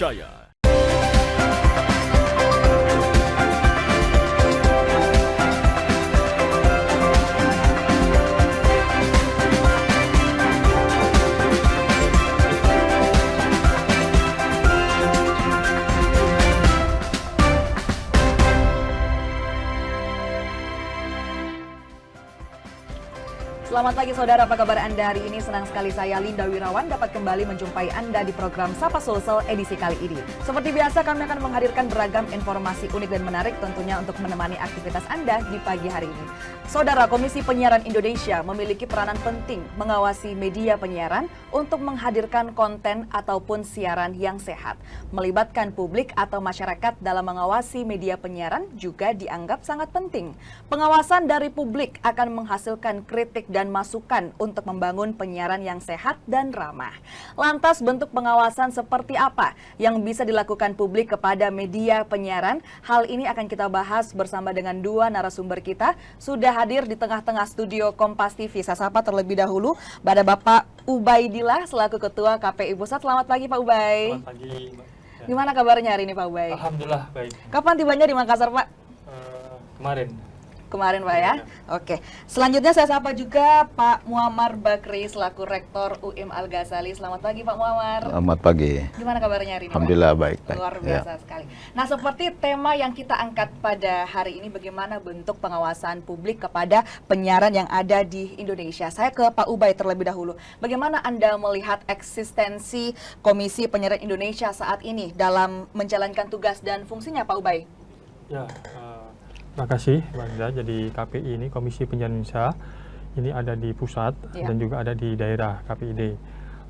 terpercaya. Selamat pagi saudara, apa kabar Anda hari ini? Senang sekali saya Linda Wirawan dapat kembali menjumpai Anda di program Sapa Sulsel edisi kali ini. Seperti biasa kami akan menghadirkan beragam informasi unik dan menarik tentunya untuk menemani aktivitas Anda di pagi hari ini. Saudara, Komisi Penyiaran Indonesia memiliki peranan penting mengawasi media penyiaran untuk menghadirkan konten ataupun siaran yang sehat. Melibatkan publik atau masyarakat dalam mengawasi media penyiaran juga dianggap sangat penting. Pengawasan dari publik akan menghasilkan kritik dan masukan untuk membangun penyiaran yang sehat dan ramah. Lantas bentuk pengawasan seperti apa yang bisa dilakukan publik kepada media penyiaran? Hal ini akan kita bahas bersama dengan dua narasumber kita. Sudah hadir di tengah-tengah studio Kompas TV. Saya sapa terlebih dahulu pada Bapak Ubaidillah selaku Ketua KPI Pusat. Selamat pagi Pak Ubay. Selamat pagi Mbak. Gimana kabarnya hari ini Pak Ubay? Alhamdulillah baik. Kapan tibanya di Makassar Pak? Kemarin. Kemarin Pak ya? Oke. Selanjutnya saya sapa juga Pak Muammar Bakri selaku Rektor UIM Al-Ghazali. Selamat pagi Pak Muammar. Selamat pagi. Gimana kabarnya hari ini Pak? Alhamdulillah baik. Luar biasa sekali. Nah, seperti tema yang kita angkat pada hari ini, bagaimana bentuk pengawasan publik kepada penyiaran yang ada di Indonesia. Saya ke Pak Ubay terlebih dahulu. Bagaimana Anda melihat eksistensi Komisi Penyiaran Indonesia saat ini dalam menjalankan tugas dan fungsinya Pak Ubay? Ya, terima kasih Mbak Linda. Jadi KPI ini, Komisi Penyiaran Indonesia, ini ada di pusat dan juga ada di daerah KPID.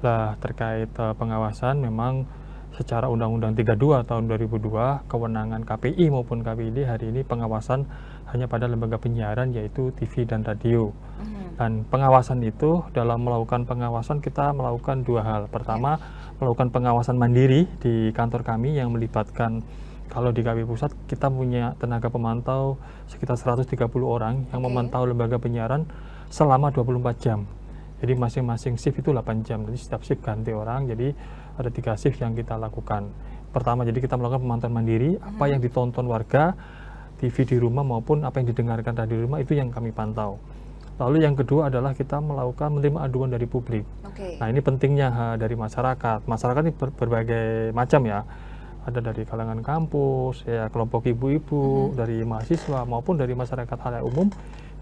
Lah terkait pengawasan, memang secara Undang-Undang 32 tahun 2002, kewenangan KPI maupun KPID hari ini pengawasan hanya pada lembaga penyiaran yaitu TV dan radio. Dan pengawasan itu, dalam melakukan pengawasan kita melakukan dua hal. Pertama, melakukan pengawasan mandiri di kantor kami yang melibatkan, kalau di KPI Pusat kita punya tenaga pemantau sekitar 130 orang yang memantau lembaga penyiaran selama 24 jam. Jadi masing-masing shift itu 8 jam. Jadi setiap shift ganti orang. Jadi ada 3 shift yang kita lakukan. Pertama, jadi kita melakukan pemantauan mandiri, apa yang ditonton warga TV di rumah maupun apa yang didengarkan di rumah itu yang kami pantau. Lalu yang kedua adalah kita melakukan menerima aduan dari publik. Nah, ini pentingnya dari masyarakat. Masyarakat ini berbagai macam ya. Ada dari kalangan kampus, ya kelompok ibu-ibu, dari mahasiswa maupun dari masyarakat halayak umum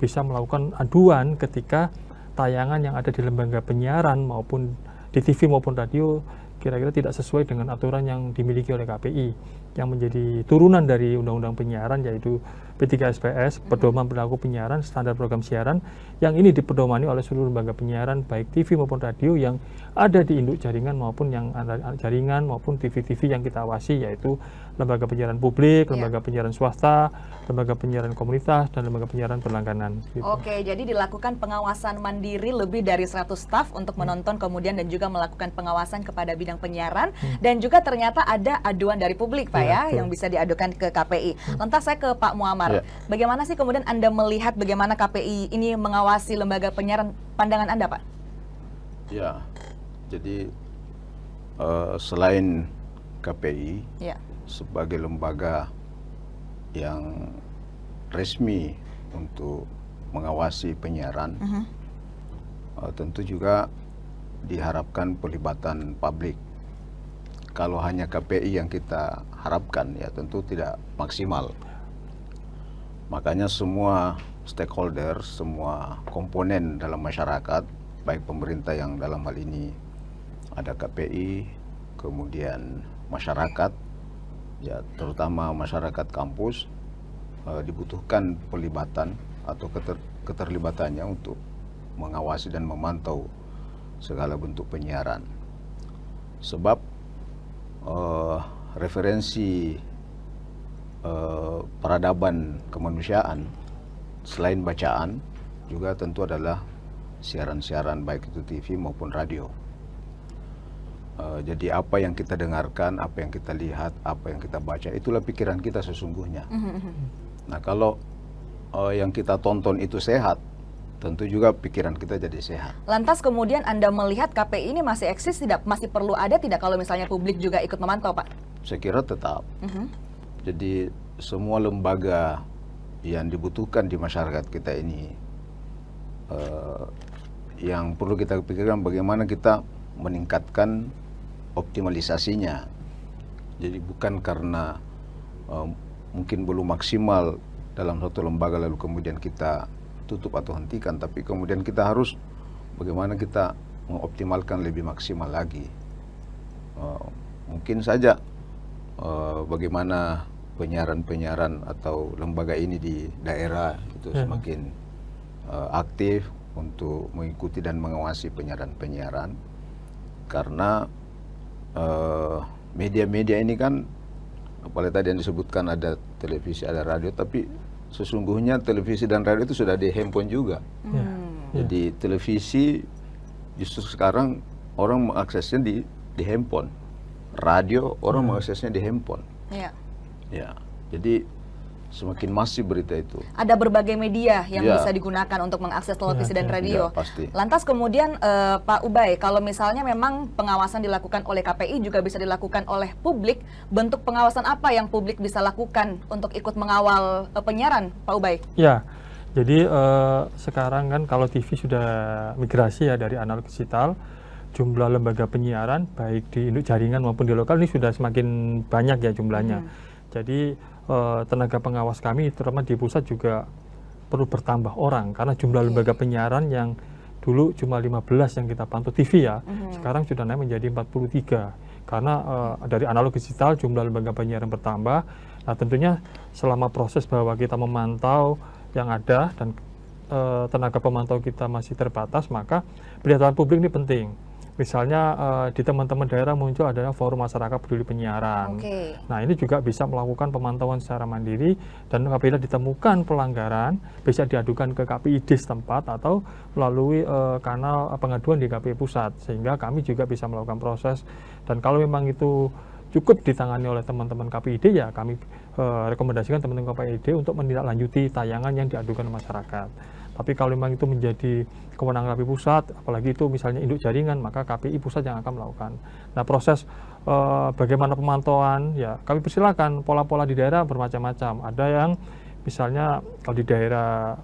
bisa melakukan aduan ketika tayangan yang ada di lembaga penyiaran maupun di TV maupun radio kira-kira tidak sesuai dengan aturan yang dimiliki oleh KPI yang menjadi turunan dari Undang-Undang Penyiaran yaitu P3SPS, Pedoman Perilaku Penyiaran, Standar Program Siaran, yang ini dipedomani oleh seluruh lembaga penyiaran baik TV maupun radio yang ada di induk jaringan maupun yang ada jaringan maupun TV-TV yang kita awasi, yaitu lembaga penyiaran publik, lembaga penyiaran swasta, lembaga penyiaran komunitas, dan lembaga penyiaran berlangganan. Gitu. Oke, jadi dilakukan pengawasan mandiri lebih dari 100 staf untuk menonton kemudian dan juga melakukan pengawasan kepada bidang penyiaran dan juga ternyata ada aduan dari publik Pak ya yang bisa diadukan ke KPI. Lantas saya ke Pak Muammar. Bagaimana sih kemudian Anda melihat bagaimana KPI ini mengawasi lembaga penyiaran, pandangan Anda Pak? Ya, jadi selain KPI sebagai lembaga yang resmi untuk mengawasi penyiaran, tentu juga diharapkan pelibatan publik. Kalau hanya KPI yang kita harapkan, ya tentu tidak maksimal. Makanya semua stakeholder, semua komponen dalam masyarakat, baik pemerintah yang dalam hal ini ada KPI, kemudian masyarakat, ya terutama masyarakat kampus, dibutuhkan pelibatan atau keterlibatannya untuk mengawasi dan memantau segala bentuk penyiaran. Sebab referensi peradaban kemanusiaan selain bacaan juga tentu adalah siaran-siaran baik itu TV maupun radio. Jadi apa yang kita dengarkan, apa yang kita lihat, apa yang kita baca, itulah pikiran kita sesungguhnya. Nah kalau yang kita tonton itu sehat, tentu juga pikiran kita jadi sehat. Lantas kemudian Anda melihat KPI ini masih eksis tidak, masih perlu ada tidak kalau misalnya publik juga ikut memantau, Pak? Saya kira tetap. Jadi semua lembaga yang dibutuhkan di masyarakat kita ini, yang perlu kita pikirkan bagaimana kita meningkatkan optimalisasinya. Jadi bukan karena mungkin belum maksimal dalam satu lembaga lalu kemudian kita tutup atau hentikan, tapi kemudian kita harus bagaimana kita mengoptimalkan lebih maksimal lagi. Mungkin saja bagaimana penyiaran atau lembaga ini di daerah itu semakin aktif untuk mengikuti dan mengawasi penyiaran, karena media-media ini kan, apalagi tadi yang disebutkan ada televisi, ada radio, tapi sesungguhnya televisi dan radio itu sudah di handphone juga. Jadi televisi justru sekarang orang mengaksesnya di handphone, radio orang mengaksesnya di handphone. Ya, jadi semakin masif berita itu. Ada berbagai media yang bisa digunakan untuk mengakses televisi dan radio. Pasti. Lantas kemudian Pak Ubay, kalau misalnya memang pengawasan dilakukan oleh KPI juga bisa dilakukan oleh publik, bentuk pengawasan apa yang publik bisa lakukan untuk ikut mengawal penyiaran, Pak Ubay? Ya, jadi sekarang kan kalau TV sudah migrasi ya dari analog ke digital, jumlah lembaga penyiaran baik di induk jaringan maupun di lokal ini sudah semakin banyak ya jumlahnya. Jadi tenaga pengawas kami terutama di pusat juga perlu bertambah orang karena jumlah lembaga penyiaran yang dulu cuma 15 yang kita pantau TV ya, sekarang sudah naik menjadi 43 karena dari analog ke digital jumlah lembaga penyiaran bertambah. Nah tentunya selama proses bahwa kita memantau yang ada dan tenaga pemantau kita masih terbatas, maka pemberdayaan publik ini penting. Misalnya di teman-teman daerah muncul adalah forum masyarakat peduli penyiaran. Nah ini juga bisa melakukan pemantauan secara mandiri dan apabila ditemukan pelanggaran bisa diadukan ke KPID setempat atau melalui kanal pengaduan di KPI pusat sehingga kami juga bisa melakukan proses. Dan kalau memang itu cukup ditangani oleh teman-teman KPID ya kami rekomendasikan teman-teman KPID untuk menindaklanjuti tayangan yang diadukan ke masyarakat. Tapi kalau memang itu menjadi kewenangan KPI pusat, apalagi itu misalnya induk jaringan, maka KPI pusat yang akan melakukan. Nah proses bagaimana pemantauan, ya kami persilakan pola-pola di daerah bermacam-macam. Ada yang misalnya kalau di daerah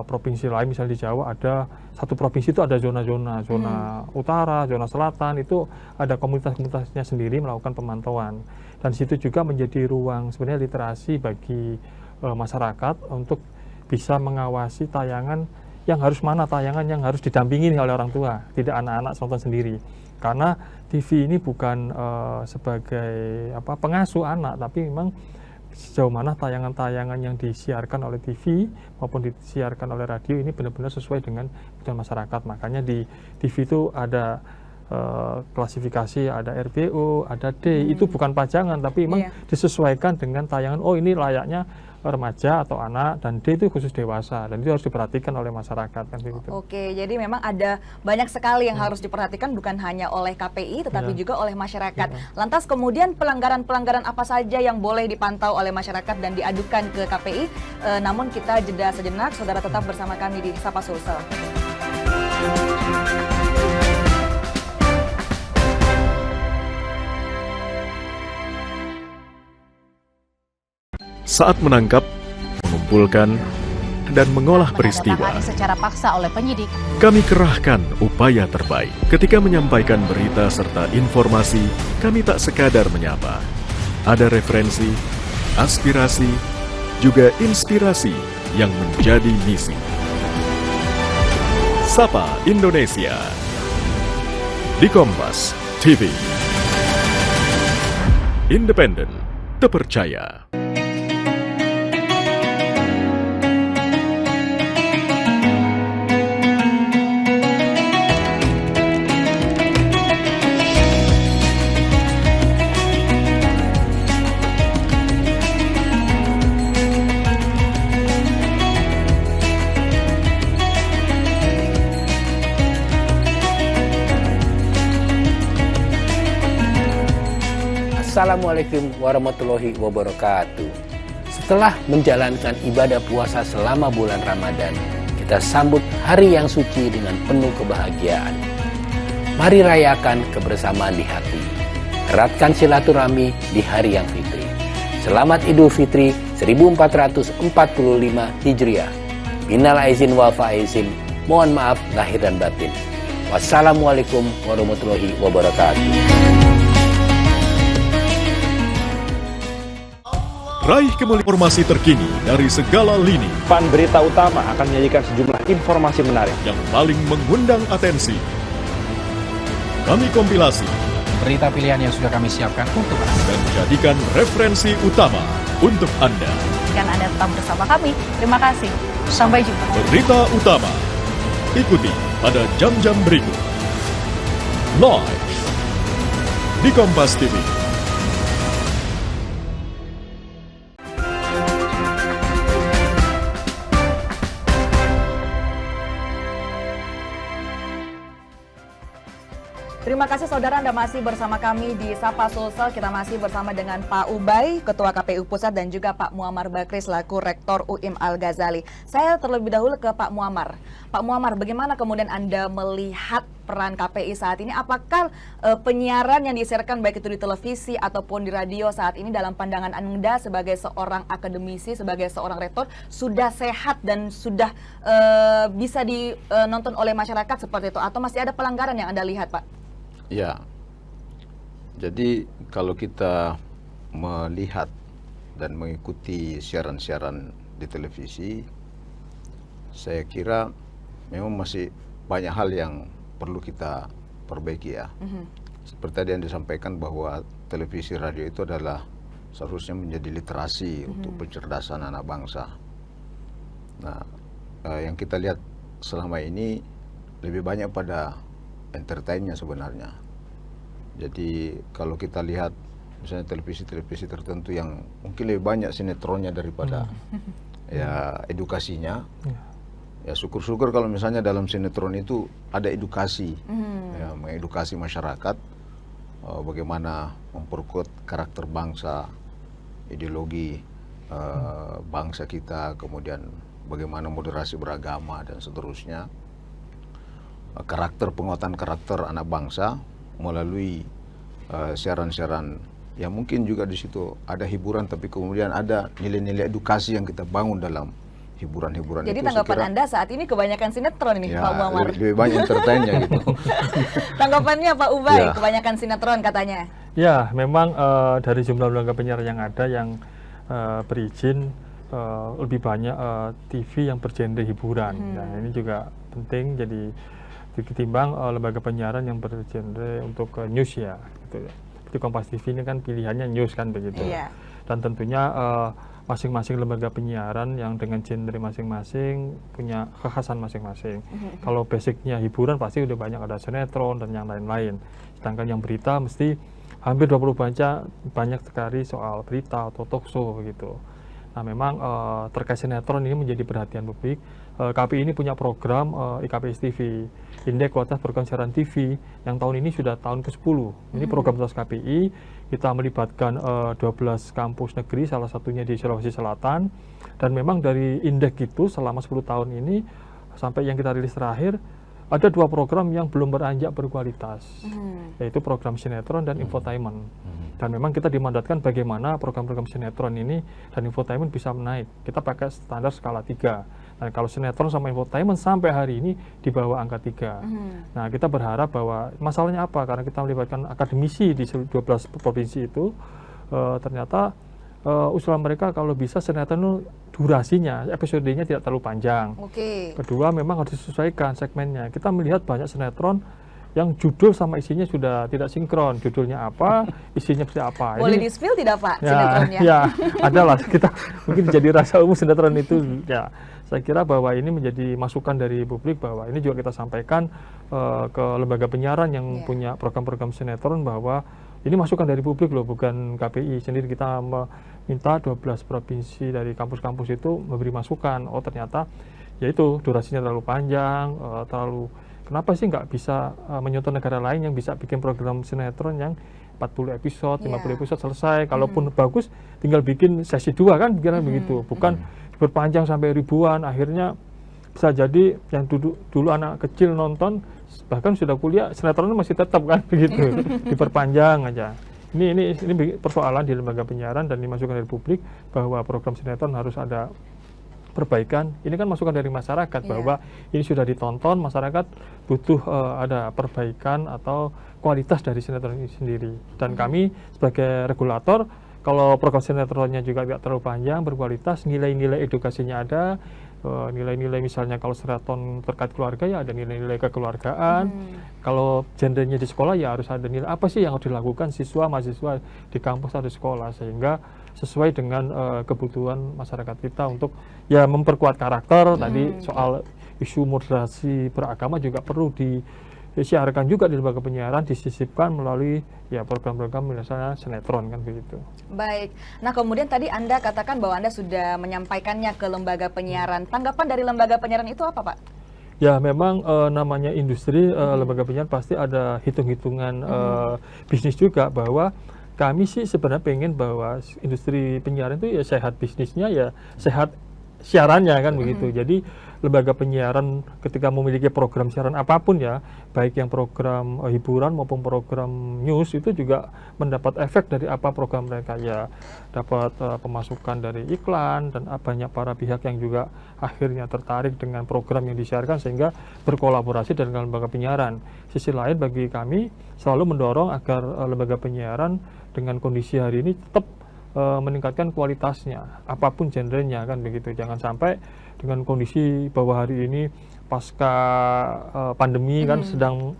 provinsi lain, misalnya di Jawa ada satu provinsi itu ada zona-zona, zona utara, zona selatan, itu ada komunitas-komunitasnya sendiri melakukan pemantauan. Dan di situ juga menjadi ruang sebenarnya literasi bagi masyarakat untuk bisa mengawasi tayangan yang harus mana, tayangan yang harus didampingi oleh orang tua, tidak anak-anak nonton sendiri. Karena TV ini bukan sebagai pengasuh anak, tapi memang sejauh mana tayangan-tayangan yang disiarkan oleh TV maupun disiarkan oleh radio ini benar-benar sesuai dengan kebutuhan masyarakat. Makanya di TV itu ada klasifikasi, ada RPO, ada D, itu bukan pajangan, tapi memang disesuaikan dengan tayangan, oh ini layaknya remaja atau anak, dan D itu khusus dewasa, dan itu harus diperhatikan oleh masyarakat kan gitu. Oke, jadi memang ada banyak sekali yang harus diperhatikan bukan hanya oleh KPI tetapi juga oleh masyarakat. Lantas kemudian pelanggaran-pelanggaran apa saja yang boleh dipantau oleh masyarakat dan diadukan ke KPI? Namun kita jeda sejenak, saudara tetap bersama kami di Sapa Sulsel. Saat menangkap, mengumpulkan, dan mengolah peristiwa, secara paksa oleh penyidik, kami kerahkan upaya terbaik. Ketika menyampaikan berita serta informasi, kami tak sekadar menyapa. Ada referensi, aspirasi, juga inspirasi yang menjadi misi. Sapa Indonesia di Kompas TV. Independen, terpercaya. Assalamualaikum warahmatullahi wabarakatuh. Setelah menjalankan ibadah puasa selama bulan Ramadan, kita sambut hari yang suci dengan penuh kebahagiaan. Mari rayakan kebersamaan di hati. Eratkan silaturahmi di hari yang fitri. Selamat Idul Fitri 1445 Hijriah. Minal aizin wal faizin. Mohon maaf lahir dan batin. Wassalamualaikum warahmatullahi wabarakatuh. Raih kemuliaan informasi terkini dari segala lini Pan Berita Utama akan menyajikan sejumlah informasi menarik yang paling mengundang atensi. Kami kompilasi berita pilihan yang sudah kami siapkan untuk Anda dan jadikan referensi utama untuk Anda. Dan Anda tetap bersama kami. Terima kasih. Sampai jumpa. Berita utama ikuti pada jam-jam berikut. Live di Kompas TV. Terima kasih saudara, Anda masih bersama kami di Sapa Sulsel. Kita masih bersama dengan Pak Ubay, Ketua KPU Pusat, dan juga Pak Muammar Bakri selaku Rektor UIM Al-Ghazali. Saya terlebih dahulu ke Pak Muammar. Pak Muammar, bagaimana kemudian Anda melihat peran KPI saat ini? Apakah penyiaran yang disiarkan baik itu di televisi ataupun di radio saat ini dalam pandangan Anda sebagai seorang akademisi, sebagai seorang rektor, sudah sehat dan sudah bisa dinonton oleh masyarakat seperti itu? Atau masih ada pelanggaran yang Anda lihat, Pak? Ya, jadi kalau kita melihat dan mengikuti siaran-siaran di televisi, saya kira memang masih banyak hal yang perlu kita perbaiki ya. Seperti tadi yang disampaikan bahwa televisi radio itu adalah seharusnya menjadi literasi untuk pencerdasan anak bangsa. Nah, yang kita lihat selama ini lebih banyak pada entertainnya sebenarnya. Jadi kalau kita lihat misalnya televisi-televisi tertentu yang mungkin lebih banyak sinetronnya daripada ya edukasinya. Ya syukur-syukur kalau misalnya dalam sinetron itu ada edukasi, ya, mengedukasi masyarakat bagaimana memperkuat karakter bangsa, ideologi bangsa kita, kemudian bagaimana moderasi beragama dan seterusnya. Penguatan karakter anak bangsa melalui siaran-siaran yang mungkin juga di situ ada hiburan, tapi kemudian ada nilai-nilai edukasi yang kita bangun dalam hiburan-hiburan itu. Jadi tanggapan Anda saat ini kebanyakan sinetron ini, ya, Pak Muammar? lebih banyak entertainnya gitu. Tanggapannya Pak Ubay, Ya. kebanyakan sinetron katanya. Ya, memang dari jumlah lembaga penyiaran yang ada yang berizin lebih banyak TV yang bergenre hiburan. Nah, ini juga penting jadi ketimbang lembaga penyiaran yang bergenre untuk news ya, gitu ya. Seperti Kompas TV ini kan pilihannya news kan begitu. Iya. Dan tentunya masing-masing lembaga penyiaran yang dengan genre masing-masing punya kekhasan masing-masing. Kalau basicnya hiburan pasti udah banyak ada sinetron dan yang lain-lain. Sedangkan yang berita mesti hampir 20 banyak sekali soal berita atau talk show begitu. Nah memang terkait sinetron ini menjadi perhatian publik. KPI ini punya program IKPS TV, Indeks Kualitas Program Siaran TV, yang tahun ini sudah tahun ke-10. Ini program tugas KPI, kita melibatkan 12 kampus negeri, salah satunya di Sulawesi Selatan. Dan memang dari indeks itu selama 10 tahun ini, sampai yang kita rilis terakhir, ada 2 program yang belum beranjak berkualitas, yaitu program sinetron dan infotainment. Dan memang kita dimandatkan bagaimana program-program sinetron ini dan infotainment bisa menaik. Kita pakai standar skala 3. Nah, kalau sinetron sama infotainment sampai hari ini di bawah angka 3. Nah, kita berharap bahwa masalahnya apa? Karena kita melibatkan akademisi di 12 provinsi itu, ternyata usulan mereka kalau bisa sinetron itu durasinya, episodenya tidak terlalu panjang. Kedua, memang harus disesuaikan segmennya. Kita melihat banyak sinetron yang judul sama isinya sudah tidak sinkron. Judulnya apa, isinya seperti apa. Boleh di-spill tidak Pak, ya, sinetronnya? Ya, adalah. Kita mungkin jadi rasa umum sinetron itu. Ya, saya kira bahwa ini menjadi masukan dari publik, bahwa ini juga kita sampaikan ke lembaga penyiaran yang punya program-program sinetron, bahwa ini masukan dari publik loh, bukan KPI sendiri. Kita meminta 12 provinsi dari kampus-kampus itu memberi masukan. Oh ternyata yaitu durasinya terlalu panjang, kenapa sih nggak bisa menyontoh negara lain yang bisa bikin program sinetron yang 40 episode, 50 episode selesai. Kalaupun bagus, tinggal bikin sesi 2 kan, kira begitu. Bukan berpanjang sampai ribuan, akhirnya bisa jadi yang dulu anak kecil nonton bahkan sudah kuliah sinetronnya masih tetap kan begitu, diperpanjang aja. Ini persoalan di lembaga penyiaran dan dimasukkan dari publik bahwa program sinetron harus ada perbaikan. Ini kan masukan dari masyarakat bahwa ini sudah ditonton, masyarakat butuh ada perbaikan atau kualitas dari sinetron ini sendiri. Dan kami sebagai regulator, kalau program sinetronnya juga tidak terlalu panjang, berkualitas, nilai-nilai edukasinya ada, nilai-nilai misalnya kalau sinetron terkait keluarga ya ada nilai-nilai kekeluargaan. Kalau genrenya di sekolah ya harus ada nilai apa sih yang harus dilakukan siswa mahasiswa di kampus atau di sekolah sehingga sesuai dengan kebutuhan masyarakat kita untuk ya memperkuat karakter. Tadi soal isu moderasi beragama juga perlu disiarkan juga di lembaga penyiaran, disisipkan melalui ya program-program misalnya sinetron kan begitu. Baik, nah kemudian tadi Anda katakan bahwa Anda sudah menyampaikannya ke lembaga penyiaran. Tanggapan dari lembaga penyiaran itu apa, Pak? Ya memang namanya industri, lembaga penyiaran pasti ada hitung-hitungan bisnis juga, bahwa kami sih sebenarnya pengen bahwa industri penyiaran itu ya sehat bisnisnya, ya sehat siarannya kan begitu. Jadi lembaga penyiaran ketika memiliki program siaran apapun ya, baik yang program hiburan maupun program news, itu juga mendapat efek dari apa program mereka, ya dapat pemasukan dari iklan dan banyak para pihak yang juga akhirnya tertarik dengan program yang disiarkan sehingga berkolaborasi dengan lembaga penyiaran. Sisi lain bagi kami selalu mendorong agar lembaga penyiaran dengan kondisi hari ini tetap meningkatkan kualitasnya apapun genrenya kan begitu. Jangan sampai dengan kondisi bahwa hari ini pasca pandemi kan sedang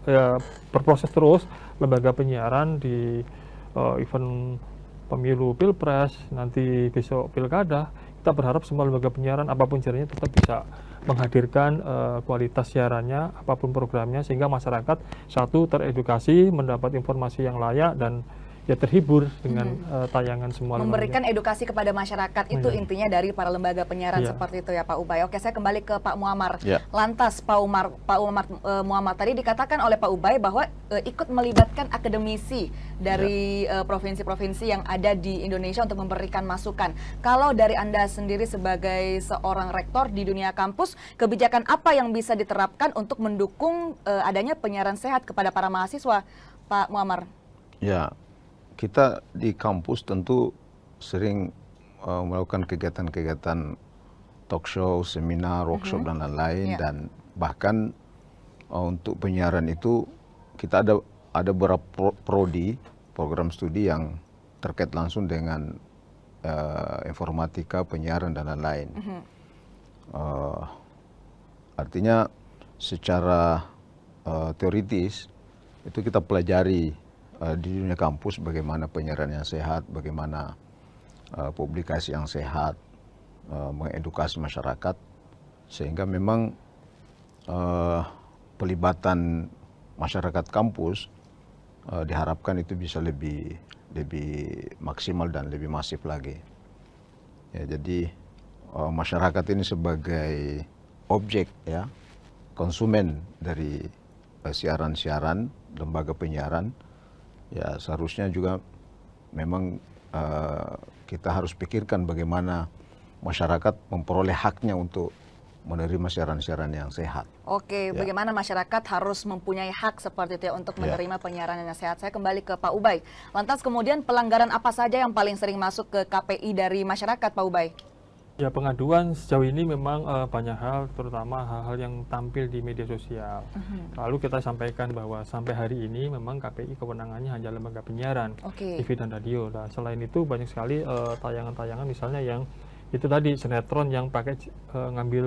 berproses terus, lembaga penyiaran di event pemilu pilpres, nanti besok pilkada, kita berharap semua lembaga penyiaran apapun genrenya tetap bisa menghadirkan kualitas siarannya apapun programnya sehingga masyarakat satu teredukasi, mendapat informasi yang layak dan ya terhibur dengan tayangan semua. Memberikan edukasi kepada masyarakat itu intinya dari para lembaga penyiaran seperti itu ya Pak Ubay. Oke, saya kembali ke Pak Muammar. Lantas Pak Muammar tadi dikatakan oleh Pak Ubay bahwa ikut melibatkan akademisi dari provinsi-provinsi yang ada di Indonesia untuk memberikan masukan. Kalau dari Anda sendiri sebagai seorang rektor di dunia kampus, kebijakan apa yang bisa diterapkan untuk mendukung adanya penyiaran sehat kepada para mahasiswa, Pak Muammar? Ya, kita di kampus tentu sering melakukan kegiatan-kegiatan talk show, seminar, workshop dan lain-lain, dan bahkan untuk penyiaran itu kita ada beberapa prodi, program studi yang terkait langsung dengan informatika, penyiaran dan lain-lain. Artinya secara teoritis itu kita pelajari di dunia kampus bagaimana penyiaran yang sehat, bagaimana publikasi yang sehat, mengedukasi masyarakat, sehingga memang pelibatan masyarakat kampus diharapkan itu bisa lebih maksimal dan lebih masif lagi. Ya, jadi masyarakat ini sebagai objek ya, konsumen dari siaran-siaran lembaga penyiaran, ya seharusnya juga memang kita harus pikirkan bagaimana masyarakat memperoleh haknya untuk menerima siaran-siaran yang sehat. Oke, bagaimana masyarakat harus mempunyai hak seperti itu ya untuk menerima penyiaran yang sehat. Saya kembali ke Pak Ubay. Lantas kemudian pelanggaran apa saja yang paling sering masuk ke KPI dari masyarakat, Pak Ubay? Ya, pengaduan sejauh ini memang banyak hal, terutama hal-hal yang tampil di media sosial. Lalu kita sampaikan bahwa sampai hari ini memang KPI kewenangannya hanya lembaga penyiaran, TV dan radio. Nah, selain itu banyak sekali tayangan-tayangan misalnya yang itu tadi sinetron yang pakai ngambil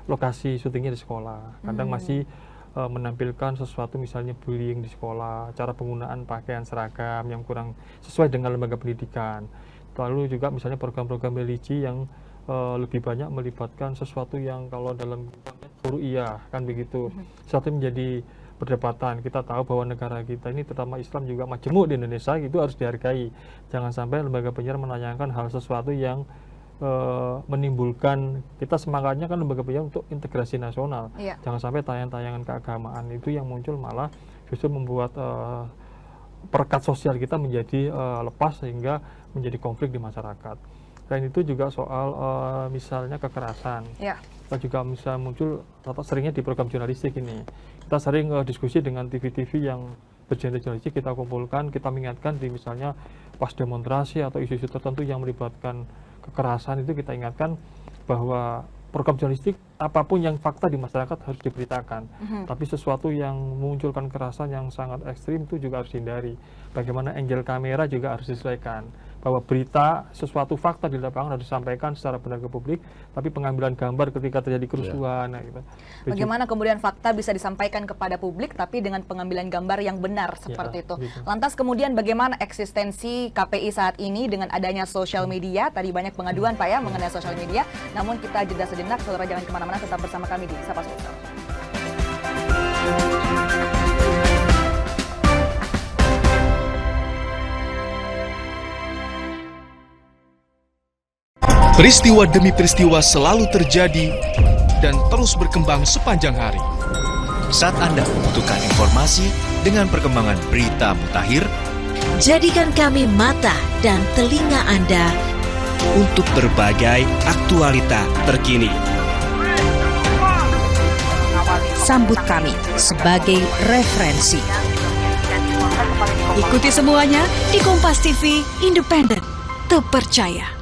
lokasi syutingnya di sekolah. Kadang masih menampilkan sesuatu misalnya bullying di sekolah, cara penggunaan pakaian seragam yang kurang sesuai dengan lembaga pendidikan. Lalu juga misalnya program-program religi yang lebih banyak melibatkan sesuatu yang kalau dalam furu'iyah kan begitu. Sesuatu menjadi perdebatan. Kita tahu bahwa negara kita ini terutama Islam juga majemuk di Indonesia, itu harus dihargai. Jangan sampai lembaga penyiaran menanyakan hal sesuatu yang menimbulkan, kita semangatnya kan lembaga penyiaran untuk integrasi nasional. Jangan sampai tayangan-tayangan keagamaan itu yang muncul malah justru membuat perekat sosial kita menjadi lepas sehingga menjadi konflik di masyarakat. Selain itu juga soal misalnya kekerasan. Ya. Kita juga bisa muncul atau seringnya di program jurnalistik ini. Kita sering diskusi dengan TV-TV yang bergenre jurnalistik, kita kumpulkan, kita mengingatkan di misalnya pas demonstrasi atau isu-isu tertentu yang melibatkan kekerasan itu kita ingatkan bahwa program jurnalistik apapun yang fakta di masyarakat harus diberitakan. Tapi sesuatu yang memunculkan kekerasan yang sangat ekstrim itu juga harus dihindari. Bagaimana angle kamera juga harus disesuaikan. Bahwa berita, sesuatu fakta di lapangan harus disampaikan secara benar ke publik, tapi pengambilan gambar ketika terjadi kerusuhan. Gitu. Bagaimana kemudian fakta bisa disampaikan kepada publik, tapi dengan pengambilan gambar yang benar seperti itu. Lantas kemudian bagaimana eksistensi KPI saat ini dengan adanya sosial media? Tadi banyak pengaduan Pak ya mengenai sosial media. Namun kita jeda sejenak, saudara jangan kemana-mana, tetap bersama kami di Sapa Sosial. Peristiwa demi peristiwa selalu terjadi dan terus berkembang sepanjang hari. Saat Anda membutuhkan informasi dengan perkembangan berita mutakhir, jadikan kami mata dan telinga Anda untuk berbagai aktualita terkini. Sambut kami sebagai referensi. Ikuti semuanya di Kompas TV, independen, terpercaya.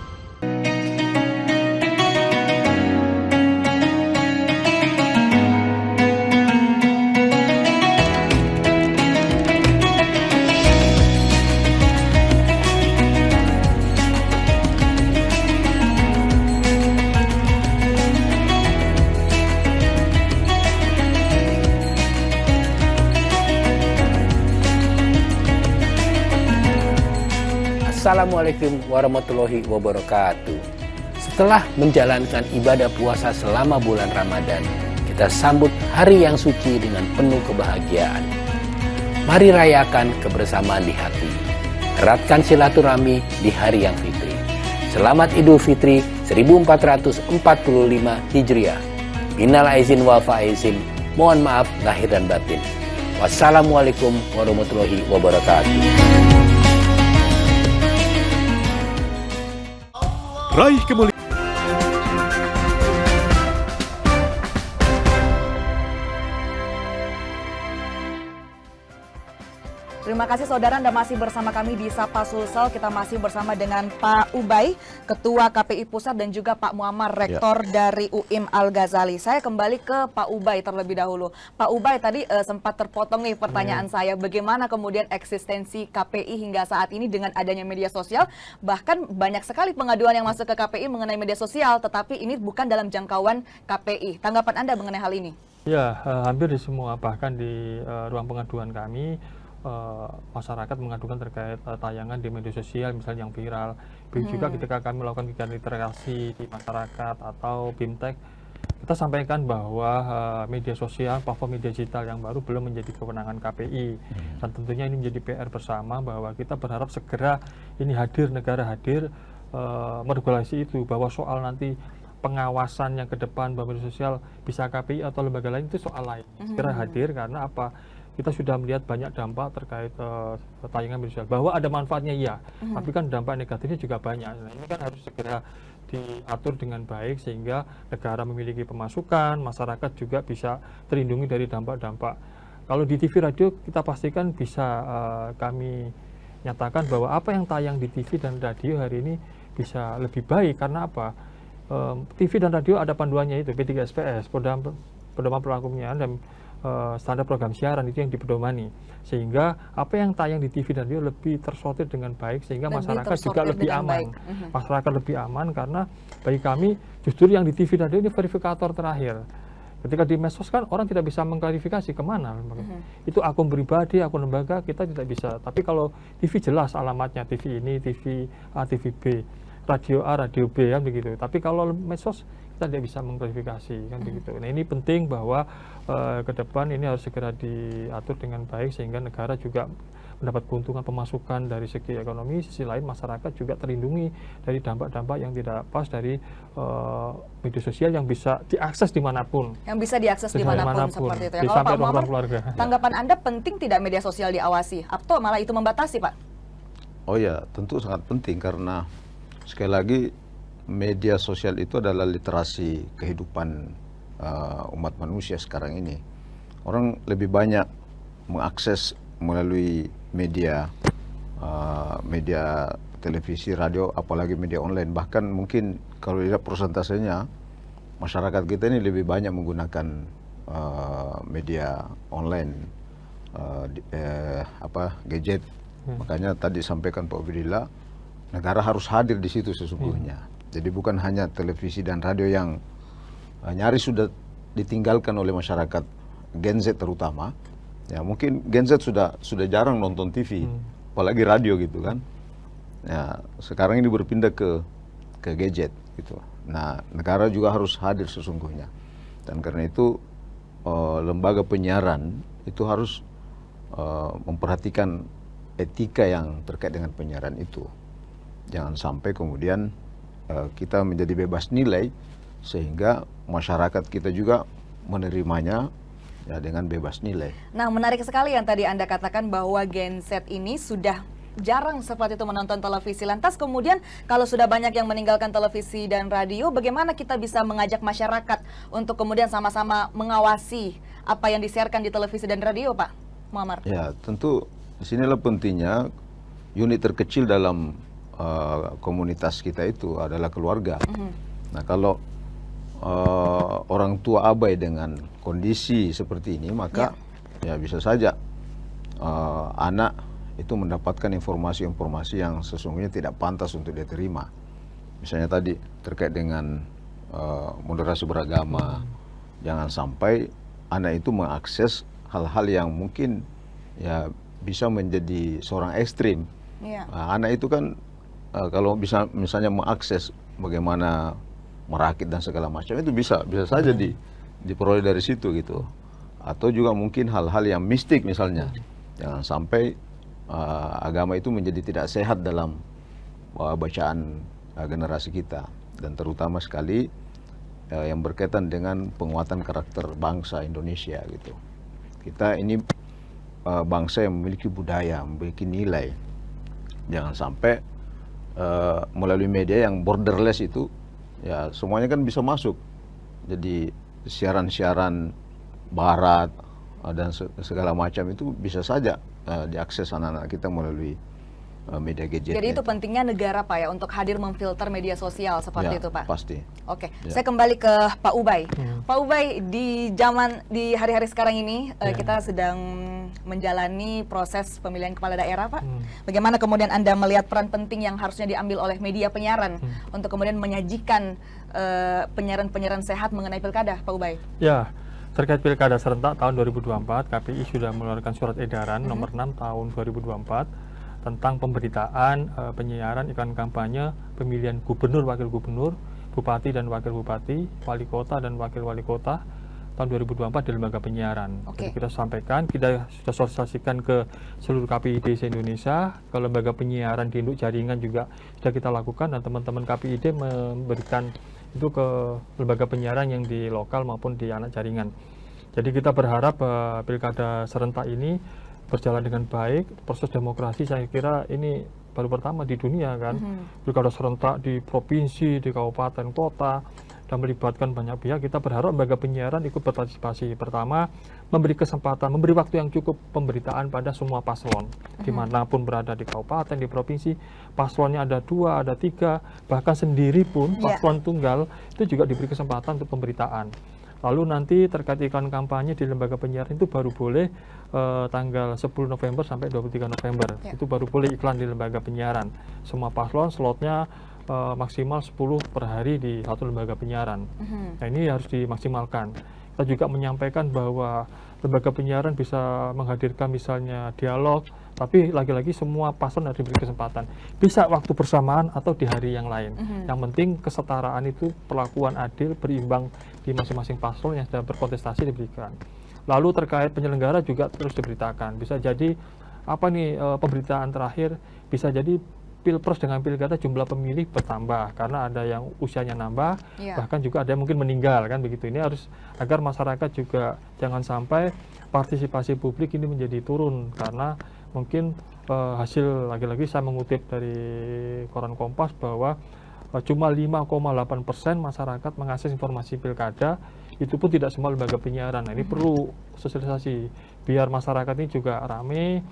Assalamualaikum warahmatullahi wabarakatuh. Setelah menjalankan ibadah puasa selama bulan Ramadan, kita sambut hari yang suci dengan penuh kebahagiaan. Mari rayakan kebersamaan di hati. Eratkan silaturahmi di hari yang fitri. Selamat Idul Fitri 1445 Hijriah. Minal aizin wal faizin. Mohon maaf lahir dan batin. Wassalamualaikum warahmatullahi wabarakatuh. Raih kemuliaan. Terima kasih saudara, Anda masih bersama kami di Sapa Sulsel. Kita masih bersama dengan Pak Ubay, Ketua KPI Pusat, dan juga Pak Muammar, Rektor dari UIM Al-Ghazali. Saya kembali ke Pak Ubay terlebih dahulu. Pak Ubay, tadi sempat terpotong nih pertanyaan saya. Bagaimana kemudian eksistensi KPI hingga saat ini dengan adanya media sosial? Bahkan banyak sekali pengaduan yang masuk ke KPI mengenai media sosial, tetapi ini bukan dalam jangkauan KPI. Tanggapan Anda mengenai hal ini? Ya, hampir di semua, bahkan di ruang pengaduan kami, masyarakat mengadukan terkait tayangan di media sosial misalnya yang viral. Juga ketika kami melakukan kegiatan literasi di masyarakat atau BIMTEK, kita sampaikan bahwa media sosial, platform media digital yang baru belum menjadi kewenangan KPI. Dan tentunya ini menjadi PR bersama bahwa kita berharap segera ini hadir, negara hadir meregulasi itu, bahwa soal nanti pengawasan yang ke depan bahwa media sosial bisa KPI atau lembaga lain itu soal lain. Segera hadir karena apa? Kita sudah melihat banyak dampak terkait tayangan media sosial. Bahwa ada manfaatnya iya, tapi kan dampak negatifnya juga banyak. Nah, ini kan harus segera diatur dengan baik sehingga negara memiliki pemasukan, masyarakat juga bisa terlindungi dari dampak-dampak. Kalau di TV radio kita pastikan bisa kami nyatakan bahwa apa yang tayang di TV dan radio hari ini bisa lebih baik. Karena apa? TV dan radio ada panduannya itu, P3SPS, pedoman perilaku penyiaran dan standar program siaran itu yang dipedomani, sehingga apa yang tayang di TV dan radio lebih tersortir dengan baik sehingga masyarakat juga lebih aman. Masyarakat lebih aman karena bagi kami justru yang di TV dan radio ini verifikator terakhir. Ketika di medsos kan orang tidak bisa mengklarifikasi kemana. Itu akun pribadi, akun lembaga kita tidak bisa. Tapi kalau TV jelas alamatnya, TV ini, TV A, TV B, radio A, radio B, kan begitu. Tapi kalau medsos kita tidak bisa mengklarifikasi, kan begitu. Nah, ini penting bahwa ke depan ini harus segera diatur dengan baik sehingga negara juga mendapat keuntungan pemasukan dari segi ekonomi, sisi lain masyarakat juga terlindungi dari dampak-dampak yang tidak pas dari media sosial yang bisa diakses dimanapun. Yang bisa diakses dimanapun seperti itu ya. Kalau Pak Muammar, tanggapan Anda penting tidak media sosial diawasi atau malah itu membatasi, Pak? Oh ya, tentu sangat penting karena sekali lagi media sosial itu adalah literasi kehidupan umat manusia sekarang ini. Orang lebih banyak mengakses melalui media televisi, radio, apalagi media online. Bahkan mungkin kalau lihat persentasenya, masyarakat kita ini lebih banyak menggunakan media online, gadget. Makanya tadi sampaikan Pak Ubedillah, negara harus hadir di situ sesungguhnya. Jadi bukan hanya televisi dan radio yang nyaris sudah ditinggalkan oleh masyarakat Gen Z terutama. Ya mungkin Gen Z sudah jarang nonton TV, apalagi radio gitu kan. Ya sekarang ini berpindah ke gadget gitu. Nah negara juga harus hadir sesungguhnya. Dan karena itu lembaga penyiaran itu harus memperhatikan etika yang terkait dengan penyiaran itu. Jangan sampai kemudian kita menjadi bebas nilai sehingga masyarakat kita juga menerimanya ya dengan bebas nilai. Nah, menarik sekali yang tadi Anda katakan bahwa Gen Z ini sudah jarang seperti itu menonton televisi. Lantas kemudian kalau sudah banyak yang meninggalkan televisi dan radio, bagaimana kita bisa mengajak masyarakat untuk kemudian sama-sama mengawasi apa yang disiarkan di televisi dan radio, Pak Muammar? Ya, tentu disinilah pentingnya unit terkecil dalam komunitas kita itu adalah keluarga. Nah, kalau orang tua abai dengan kondisi seperti ini, maka ya bisa saja anak itu mendapatkan informasi-informasi yang sesungguhnya tidak pantas untuk dia terima. Misalnya tadi terkait dengan moderasi beragama, jangan sampai anak itu mengakses hal-hal yang mungkin ya bisa menjadi seorang ekstrim. Nah, anak itu kan kalau bisa misalnya mengakses bagaimana merakit dan segala macam, itu bisa saja diperoleh dari situ gitu. Atau juga mungkin hal-hal yang mistik misalnya. Jangan sampai agama itu menjadi tidak sehat dalam bacaan generasi kita, dan terutama sekali yang berkaitan dengan penguatan karakter bangsa Indonesia gitu. Kita ini bangsa yang memiliki budaya, memiliki nilai. Jangan sampai melalui media yang borderless itu ya semuanya kan bisa masuk. Jadi siaran-siaran barat dan segala macam itu bisa saja diakses anak-anak kita melalui media gadget. Jadi itu pentingnya negara, Pak, ya, untuk hadir memfilter media sosial seperti ya, itu, Pak. Pasti. Oke, saya kembali ke Pak Ubay. Pak Ubay, di hari-hari sekarang ini kita sedang menjalani proses pemilihan kepala daerah, Pak. Bagaimana kemudian Anda melihat peran penting yang harusnya diambil oleh media penyiaran untuk kemudian menyajikan penyiaran-penyiaran sehat mengenai pilkada, Pak Ubay? Ya, terkait pilkada serentak tahun 2024, KPI sudah mengeluarkan surat edaran nomor 6 tahun 2024 tentang pemberitaan penyiaran iklan kampanye pemilihan gubernur, wakil gubernur, bupati dan wakil bupati, wali kota dan wakil wali kota tahun 2024 di lembaga penyiaran. Jadi kita sampaikan, kita sudah sosialisasikan ke seluruh KPID se-Indonesia, ke lembaga penyiaran di induk jaringan juga sudah kita lakukan, dan teman-teman KPID memberikan itu ke lembaga penyiaran yang di lokal maupun di anak jaringan. Jadi kita berharap pilkada serentak ini berjalan dengan baik. Proses demokrasi saya kira ini baru pertama di dunia kan, pilkada serentak di provinsi, di kabupaten, kota, dan melibatkan banyak pihak. Kita berharap lembaga penyiaran ikut berpartisipasi. Pertama, memberi kesempatan, memberi waktu yang cukup pemberitaan pada semua paslon, dimanapun berada di kabupaten, di provinsi, paslonnya ada 2, ada 3, bahkan sendiri pun paslon tunggal itu juga diberi kesempatan untuk pemberitaan. Lalu nanti terkait iklan kampanye di lembaga penyiaran itu baru boleh tanggal 10 November sampai 23 November. Itu baru boleh iklan di lembaga penyiaran. Semua paslon slotnya maksimal 10 per hari di satu lembaga penyiaran. Nah, ini harus dimaksimalkan. Kita juga menyampaikan bahwa lembaga penyiaran bisa menghadirkan misalnya dialog, tapi lagi-lagi semua paslon harus diberi kesempatan. Bisa waktu bersamaan atau di hari yang lain. Yang penting kesetaraan itu, perlakuan adil, berimbang di masing-masing paslon yang sedang berkontestasi diberikan. Lalu terkait penyelenggara juga terus diberitakan. Bisa jadi apa nih pemberitaan terakhir, bisa jadi pilpres dengan pilkada jumlah pemilih bertambah karena ada yang usianya nambah, bahkan juga ada yang mungkin meninggal kan begitu. Ini harus agar masyarakat juga jangan sampai partisipasi publik ini menjadi turun karena mungkin hasil, lagi-lagi saya mengutip dari koran Kompas bahwa cuma 5,8% masyarakat mengakses informasi pilkada, itu pun tidak semua lembaga penyiaran. Nah, ini perlu sosialisasi biar masyarakat ini juga rame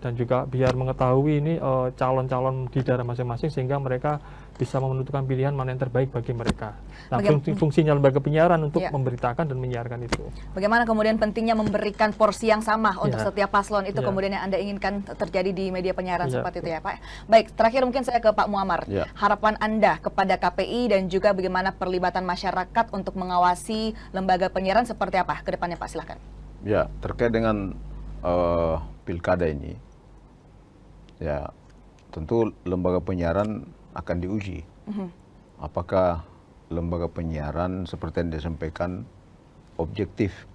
dan juga biar mengetahui ini calon-calon di daerah masing-masing sehingga mereka bisa menentukan pilihan mana yang terbaik bagi mereka. Nah, fungsinya lembaga penyiaran untuk memberitakan dan menyiarkan itu. Bagaimana kemudian pentingnya memberikan porsi yang sama untuk setiap paslon itu kemudian yang Anda inginkan terjadi di media penyiaran seperti itu ya Pak. Baik, terakhir mungkin saya ke Pak Muammar. Harapan Anda kepada KPI dan juga bagaimana perlibatan masyarakat untuk mengawasi lembaga penyiaran seperti apa ke depannya Pak, silahkan. Ya, terkait dengan pilkada ini, ya tentu lembaga penyiaran akan diuji. Apakah lembaga penyiaran seperti yang disampaikan objektif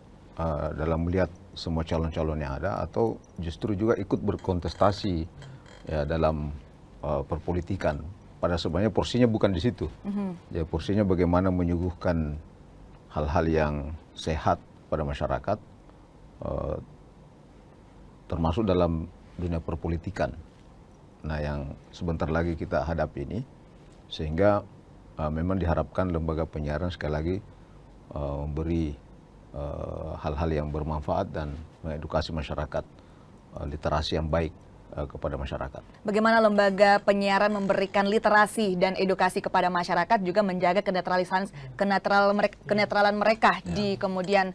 dalam melihat semua calon-calon yang ada, atau justru juga ikut berkontestasi ya dalam perpolitikan. Pada sebenarnya porsinya bukan di situ. Ya, porsinya bagaimana menyuguhkan hal-hal yang sehat pada masyarakat, termasuk dalam dunia perpolitikan. Nah, yang sebentar lagi kita hadapi ini, sehingga memang diharapkan lembaga penyiaran sekali lagi memberi hal-hal yang bermanfaat dan mengedukasi masyarakat, literasi yang baik kepada masyarakat. Bagaimana lembaga penyiaran memberikan literasi dan edukasi kepada masyarakat, juga menjaga kenetralan mereka di kemudian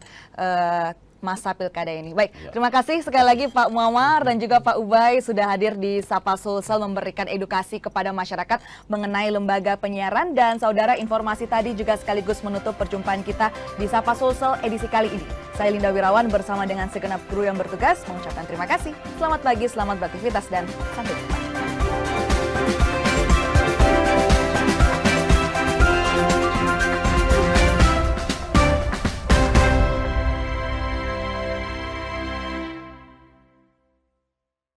masa pilkada ini. Baik, terima kasih sekali lagi Pak Muammar dan juga Pak Ubay sudah hadir di Sapa Sulsel memberikan edukasi kepada masyarakat mengenai lembaga penyiaran. Dan saudara, informasi tadi juga sekaligus menutup perjumpaan kita di Sapa Sulsel edisi kali ini. Saya Linda Wirawan bersama dengan segenap kru yang bertugas mengucapkan terima kasih. Selamat pagi, selamat beraktivitas dan sampai jumpa.